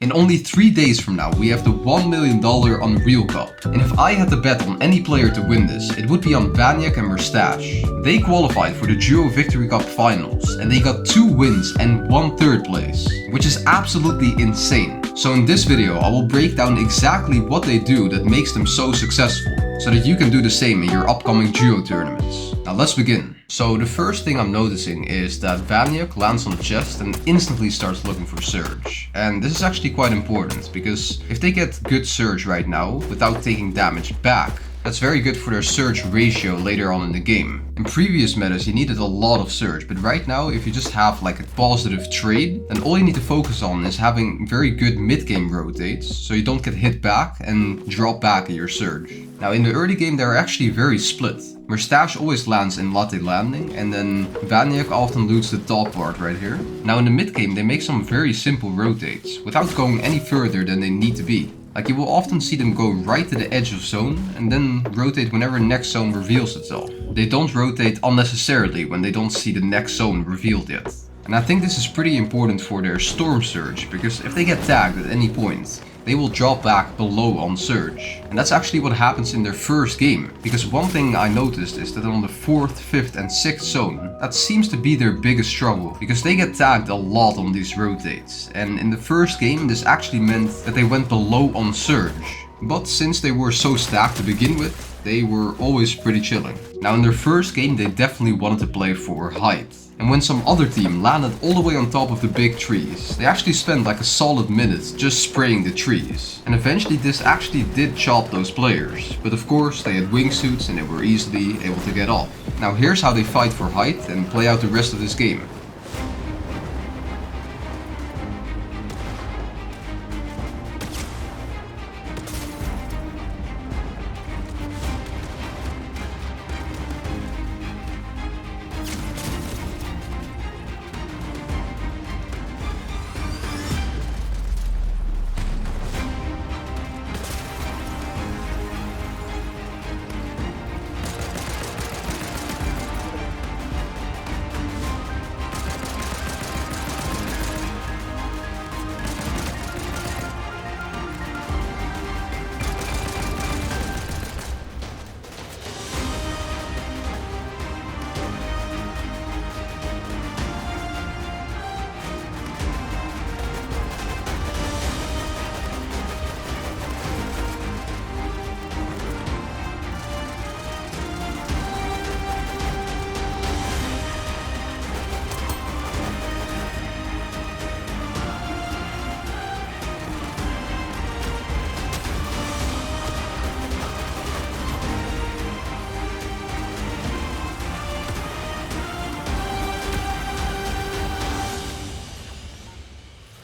In only 3 days from now, we have the $1 million Unreal Cup. And if I had to bet on any player to win this, it would be on Vaniac and Merstach. They qualified for the Duo Victory Cup finals, and they got 2 wins and 1 third place, which is absolutely insane. So in this video, I will break down exactly what they do that makes them so successful, so that you can do the same in your upcoming Duo tournaments. Now let's begin. So the first thing I'm noticing is that Vaniac lands on the chest and instantly starts looking for Surge. And this is actually quite important, because if they get good Surge right now without taking damage back, that's very good for their Surge ratio later on in the game. In previous metas you needed a lot of Surge, but right now if you just have like a positive trade, then all you need to focus on is having very good mid-game rotates, so you don't get hit back and drop back in your Surge. Now in the early game they're actually very split. Merstach always lands in Latte Landing, and then Vaniac often loots the top part right here. Now in the mid game they make some very simple rotates, without going any further than they need to be. Like you will often see them go right to the edge of zone and then rotate whenever next zone reveals itself. They don't rotate unnecessarily when they don't see the next zone revealed yet. And I think this is pretty important for their Storm Surge, because if they get tagged at any point, they will drop back below on Surge. And that's actually what happens in their first game, because one thing I noticed is that on the 4th, 5th and 6th zone, that seems to be their biggest struggle, because they get tagged a lot on these rotates. And in the first game this actually meant that they went below on Surge. But since they were so stacked to begin with, they were always pretty chilling. Now in their first game they definitely wanted to play for height. And when some other team landed all the way on top of the big trees, they actually spent like a solid minute just spraying the trees. And eventually this actually did chop those players, but of course they had wingsuits and they were easily able to get off. Now here's how they fight for height and play out the rest of this game.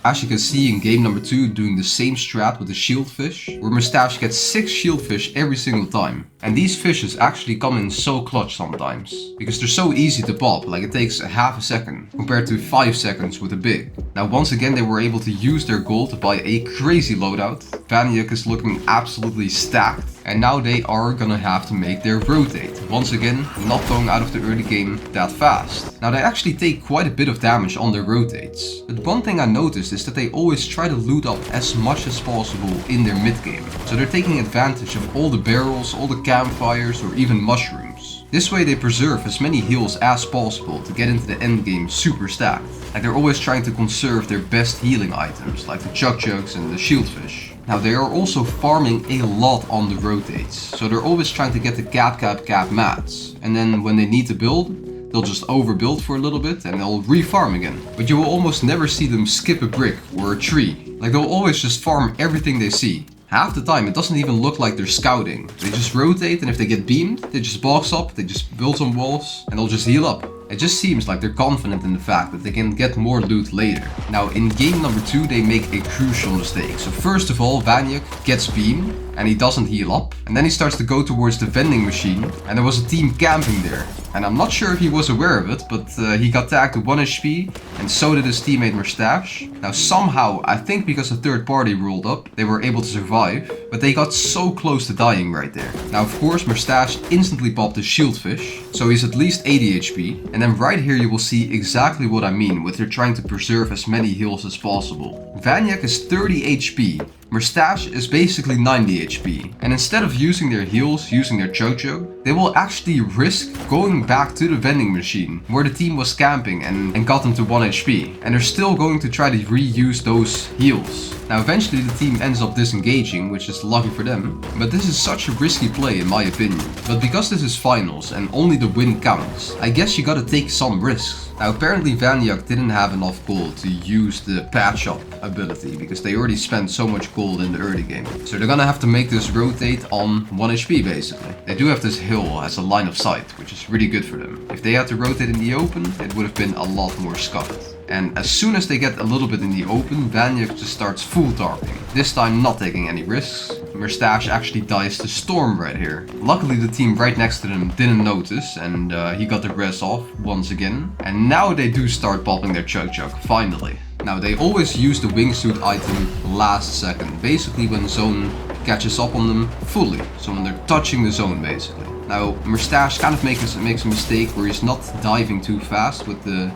As you can see in game number 2, doing the same strat with the shieldfish, where Merstach gets 6 shieldfish every single time. And these fishes actually come in so clutch sometimes, because they're so easy to pop, like it takes a half a second, compared to 5 seconds with a big. Now once again they were able to use their gold to buy a crazy loadout. Vaniac is looking absolutely stacked, and now they are gonna have to make their rotate. Once again, not going out of the early game that fast. Now they actually take quite a bit of damage on their rotates, but one thing I noticed is that they always try to loot up as much as possible in their mid game. So they're taking advantage of all the barrels, all the campfires or even mushrooms. This way they preserve as many heals as possible to get into the end game super stacked. Like they're always trying to conserve their best healing items like the chug chugs and the shieldfish. Now they are also farming a lot on the rotates, so they're always trying to get the cap mats, and then when they need to build, they'll just overbuild for a little bit and they'll re-farm again. But you will almost never see them skip a brick or a tree. Like they'll always just farm everything they see. Half the time it doesn't even look like they're scouting. They just rotate, and if they get beamed, they just box up, they just build some walls, and they'll just heal up. It just seems like they're confident in the fact that they can get more loot later. Now in game number 2 they make a crucial mistake. So first of all, Vaniac gets beamed, and he doesn't heal up. And then he starts to go towards the vending machine, and there was a team camping there. And I'm not sure if he was aware of it, but he got tagged to 1 HP, and so did his teammate Merstach. Now somehow, I think because the third party rolled up, they were able to survive, but they got so close to dying right there. Now of course Merstach instantly popped his shieldfish, so he's at least 80 HP. And then right here you will see exactly what I mean with they're trying to preserve as many heals as possible. Vaniac is 30 HP. Merstach is basically 90 HP, and instead of using their heals, using their choke, they will actually risk going back to the vending machine where the team was camping and got them to 1 HP, and they're still going to try to reuse those heals. Now eventually the team ends up disengaging, which is lucky for them, but this is such a risky play in my opinion. But because this is finals and only the win counts, I guess you gotta take some risks. Now apparently Vaniac didn't have enough gold to use the patch up ability because they already spent so much gold in the early game. So they're gonna have to make this rotate on 1 HP basically. They do have this hill as a line of sight, which is really good for them. If they had to rotate in the open, it would have been a lot more scuffed. And as soon as they get a little bit in the open, Vaniac just starts full targeting. This time not taking any risks. Merstach actually dies to Storm right here. Luckily the team right next to them didn't notice, and he got the res off once again. And now they do start popping their chug, finally. Now they always use the wingsuit item last second, basically when zone catches up on them fully. So when they're touching the zone basically. Now Merstach kind of makes a mistake where he's not diving too fast with the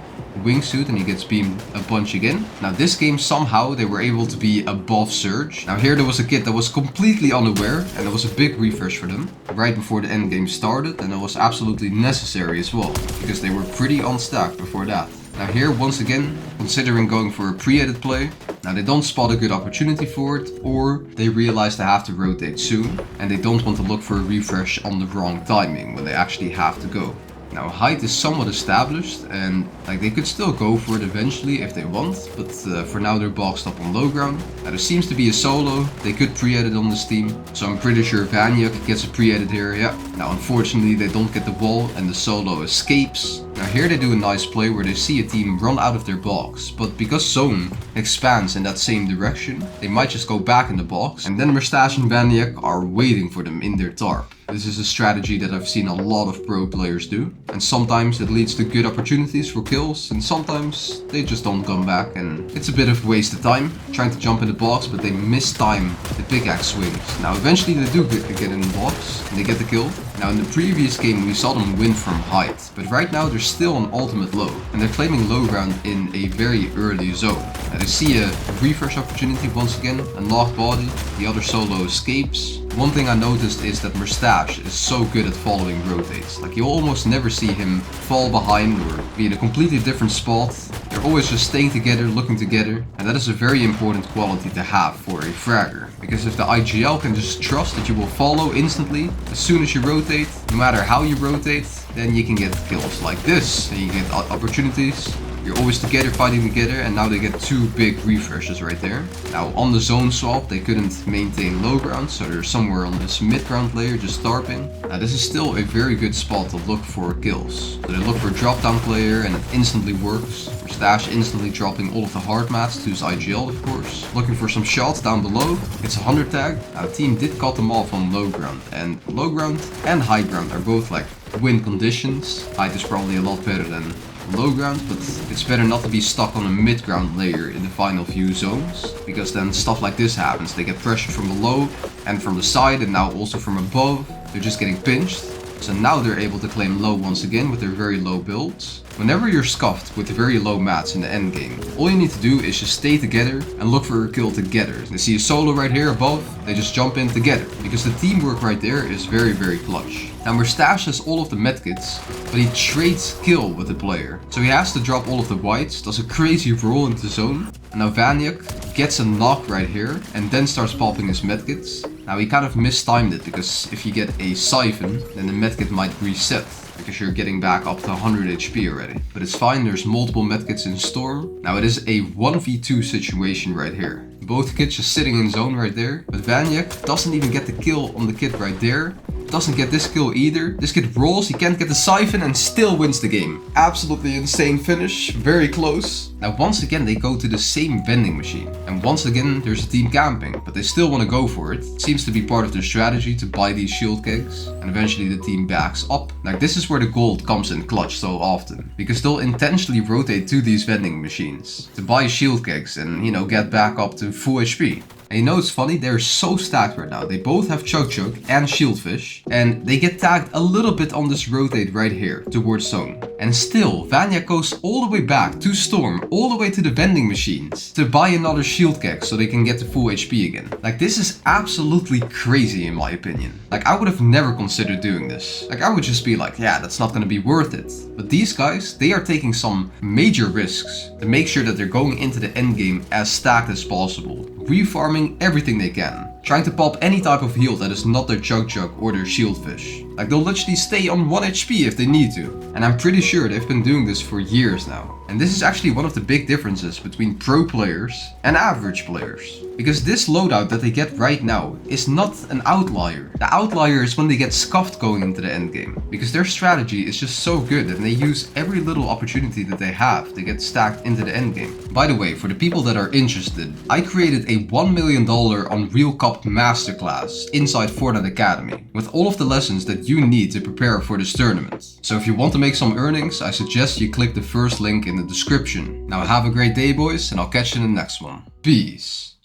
wingsuit and he gets beamed a bunch again. Now this game somehow they were able to be above Surge. Now here there was a kid that was completely unaware, and there was a big refresh for them right before the end game started, and it was absolutely necessary as well because they were pretty unstacked before that. Now here once again considering going for a pre-edit play. Now they don't spot a good opportunity for it, or they realize they have to rotate soon and they don't want to look for a refresh on the wrong timing when they actually have to go. Now height is somewhat established and like they could still go for it eventually if they want, but for now they're boxed up on low ground. Now there seems to be a solo, they could pre-edit on this team, so I'm pretty sure Vaniac gets a pre-edit here, yeah. Now unfortunately they don't get the wall and the solo escapes. Now here they do a nice play where they see a team run out of their box, but because zone expands in that same direction, they might just go back in the box, and then Merstach and Vaniac are waiting for them in their tarp. This is a strategy that I've seen a lot of pro players do, and sometimes it leads to good opportunities for kills, and sometimes they just don't come back, and it's a bit of wasted time trying to jump in the box, but they mistime the pickaxe swings. Now eventually they do get in the box and they get the kill. Now in the previous game we saw them win from height, but right now they're still on ultimate low, and they're claiming low ground in a very early zone. Now they see a refresh opportunity once again, a knocked body, the other solo escapes. One thing I noticed is that Merstach is so good at following rotates. Like you almost never see him fall behind or be in a completely different spot. They're always just staying together, looking together, and that is a very important quality to have for a fragger. Because if the IGL can just trust that you will follow instantly as soon as you rotate, no matter how you rotate, then you can get kills like this, and you get opportunities. You're always together, fighting together, and now they get 2 big refreshes right there. Now on the zone swap they couldn't maintain low ground, so they're somewhere on this mid ground layer just tarping. Now this is still a very good spot to look for kills. So they look for a drop down player and it instantly works. Merstach instantly dropping all of the hard mats to his IGL of course. Looking for some shots down below. It's a 100 tag. Now the team did cut them off on low ground, and low ground and high ground are both like win conditions. Height is probably a lot better than low ground, but it's better not to be stuck on a mid ground layer in the final few zones, because then stuff like this happens. They get pressured from below and from the side, and now also from above. They're just getting pinched. So now they're able to claim low once again with their very low builds. Whenever you're scuffed with very low mats in the end game, all you need to do is just stay together and look for a kill together. They see a solo right here above, they just jump in together, because the teamwork right there is very clutch. Now Merstach has all of the medkits, but he trades kill with the player. So he has to drop all of the whites, does a crazy roll into zone. And now Vaniac gets a knock right here and then starts popping his medkits. Now he kind of mistimed it, because if you get a siphon, then the medkit might reset, because you're getting back up to 100 HP already. But it's fine, there's multiple medkits in Storm. Now it is a 1v2 situation right here. Both kids just sitting in zone right there, but Vaniac doesn't even get the kill on the kid right there. doesn't get this kill either. This kid rolls, he can't get the siphon and still wins the game. Absolutely insane finish, very close. Now once again they go to the same vending machine. And once again there's a team camping, but they still want to go for it. It seems to be part of their strategy to buy these shield kegs. And eventually the team backs up. Now this is where the gold comes in clutch so often. Because they'll intentionally rotate to these vending machines to buy shield kegs and, you know, get back up to full HP. And you know it's funny, they're so stacked right now. They both have Chug Chug and Shieldfish. And they get tagged a little bit on this rotate right here towards zone. And still, Vanya goes all the way back to Storm, all the way to the vending machines to buy another shield keg so they can get to full HP again. Like, this is absolutely crazy in my opinion. Like, I would have never considered doing this. Like, I would just be like, yeah, that's not gonna be worth it. But these guys, they are taking some major risks to make sure that they're going into the end game as stacked as possible. Refarming everything they can, trying to pop any type of heal that is not their Chug Chug or their Shieldfish. Like, they'll literally stay on 1 HP if they need to. And I'm pretty sure they've been doing this for years now. And this is actually one of the big differences between pro players and average players. Because this loadout that they get right now is not an outlier. The outlier is when they get scuffed going into the endgame. Because their strategy is just so good and they use every little opportunity that they have to get stacked into the endgame. By the way, for the people that are interested, I created a $1 million Unreal Cup masterclass inside Fortnite Academy with all of the lessons that you need to prepare for this tournament. So if you want to make some earnings, I suggest you click the first link in the description. Now have a great day, boys, and I'll catch you in the next one. Peace.